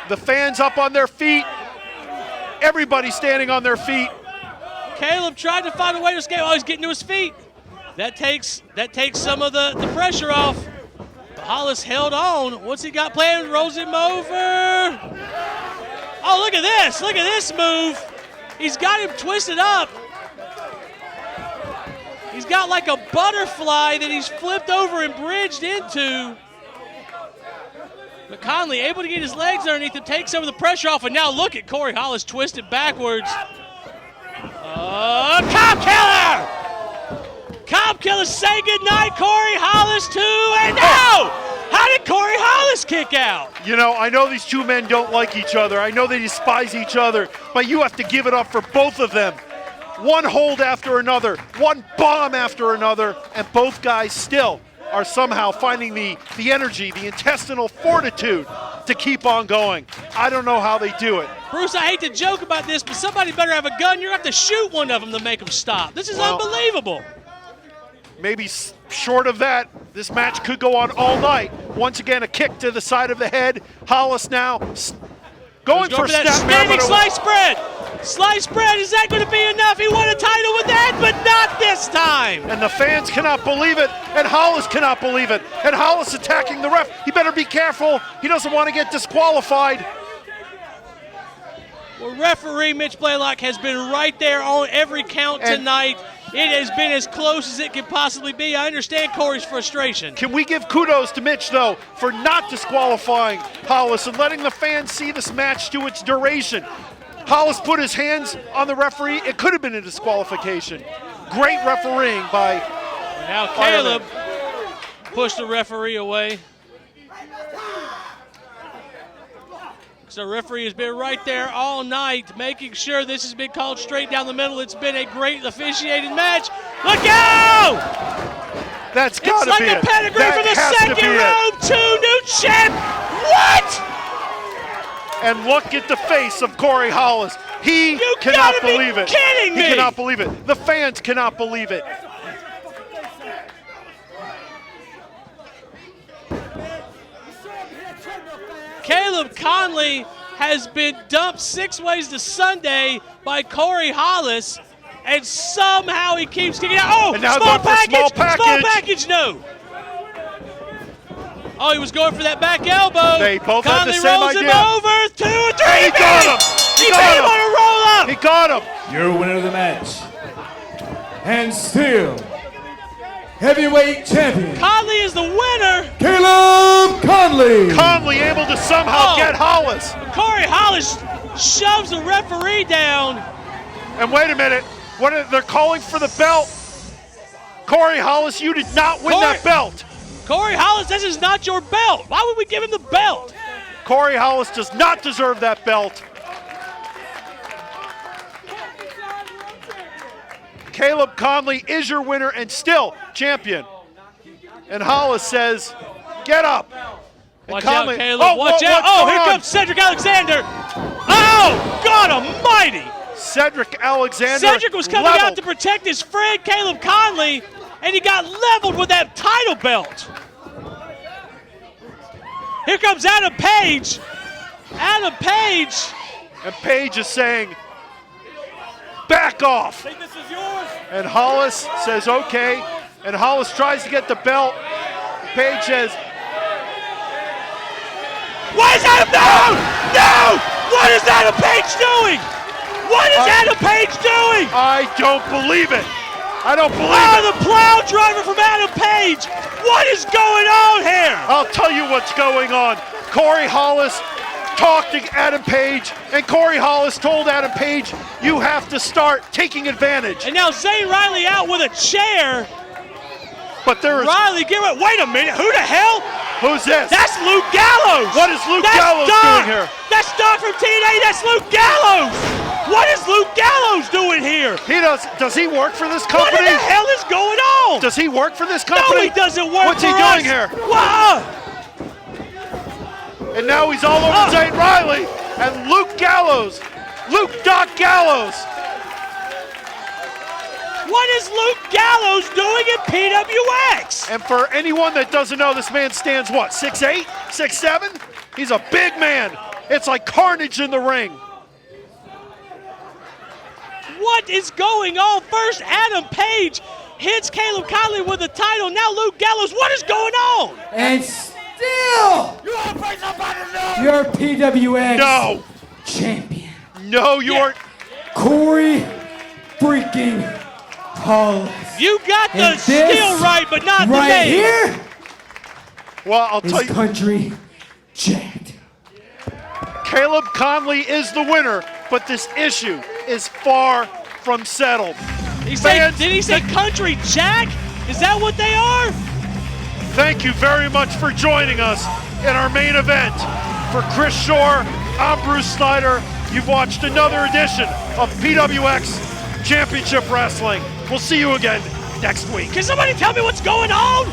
The fans up on their feet. Everybody standing on their feet. Caleb tried to find a way to escape. Oh, he's getting to his feet. That takes some of the pressure off. But Hollis held on. What's he got planned? Rolls him over. Oh, look at this. Look at this move. He's got him twisted up. He's got like a butterfly that he's flipped over and bridged into. But Conley able to get his legs underneath him, take some of the pressure off, and now look at Corey Hollis twisted backwards. Cob Killer! Cob Killer, say goodnight, Corey Hollis too, and no! How did Corey Hollis kick out? You know, I know these two men don't like each other. I know they despise each other, but you have to give it up for both of them. One hold after another, one bomb after another, and both guys still are somehow finding the energy, the intestinal fortitude to keep on going. I don't know how they do it. Bruce, I hate to joke about this, but somebody better have a gun. You're going to have to shoot one of them to make them stop. This is unbelievable. Maybe short of that, this match could go on all night. Once again, a kick to the side of the head. Hollis now going for that standing slice spread. Slice spread, is that going to be enough? He won a title with that, but not this time. And the fans cannot believe it, and Hollis cannot believe it. And Hollis attacking the ref. He better be careful. He doesn't want to get disqualified. Well, referee Mitch Blaylock has been right there on every count tonight. It has been as close as it can possibly be. I understand Corey's frustration. Can we give kudos to Mitch, though, for not disqualifying Hollis and letting the fans see this match to its duration? Hollis put his hands on the referee. It could have been a disqualification. Great refereeing by now Caleb pushed the referee away. So the referee has been right there all night, making sure this has been called straight down the middle. It's been a great officiated match. Look out! That's got to be it. It's like a pedigree for the second round, two new champ. What? And look at the face of Corey Hollis. He cannot believe it. Kidding me. He cannot believe it. The fans cannot believe it. Caleb Conley has been dumped 6 ways to Sunday by Corey Hollis, and somehow he keeps kicking out. Oh, and now small package, small package, no. Oh, he was going for that back elbow. They both Conley had the same rolls idea. him over, 2, 3. And he got him. He made him on a roll up. He got him. Your winner of the match, and still heavyweight champion, Conley is the winner. Caleb Conley. Conley able to somehow get Hollis. Corey Hollis shoves the referee down. And wait a minute, they're calling for the belt. Corey Hollis, you did not win that belt. Corey Hollis, this is not your belt. Why would we give him the belt? Corey Hollis does not deserve that belt. Caleb Conley is your winner and still champion. And Hollis says, get up. And Watch Conley, out, Caleb. Watch out. Oh, here comes Cedric Alexander. Oh, God almighty. Cedric Alexander Cedric was coming leveled out to protect his friend Caleb Conley, and he got leveled with that title belt. Here comes Adam Page. Adam Page. And Page is saying, back off. Think this is yours? And Hollis says, okay. And Hollis tries to get the belt. Page says, what is Adam? No! No! What is Adam Page doing? What is Adam Page doing? I don't believe it. I don't believe it. The plow driver from Adam Page. What is going on here? I'll tell you what's going on. Corey Hollis talked to Adam Page, and Corey Hollis told Adam Page, you have to start taking advantage. And now Zane Riley out with a chair. But there is... Riley, wait a minute. Who the hell? Who's this? That's Luke Gallows. What is Luke Gallows doing here? That's Doc from TNA. That's Luke Gallows. What is Luke Gallows doing here? Does he work for this company? What the hell is going on? Does he work for this company? No, he doesn't work What's for he us. doing here? Wow. And now he's all over Zane Riley and Luke Gallows. Luke Doc Gallows. What is Luke Gallows doing in PWX? And for anyone that doesn't know, this man stands what, 6'8", 6'7"? He's a big man. It's like carnage in the ring. What is going on? First, Adam Page hits Caleb Conley with the title. Now Luke Gallows. What is going on? And still, your PWX champion. No, you are. Corey freaking Hollis. You got the skill right, but not the name. Right here. Well, I'll tell you. Country jacked. Caleb Conley is the winner, but this issue is far from settled. Did he say country jack? Is that what they are? Thank you very much for joining us in our main event. For Chris Shore, I'm Bruce Snyder. You've watched another edition of PWX Championship Wrestling. We'll see you again next week. Can somebody tell me what's going on?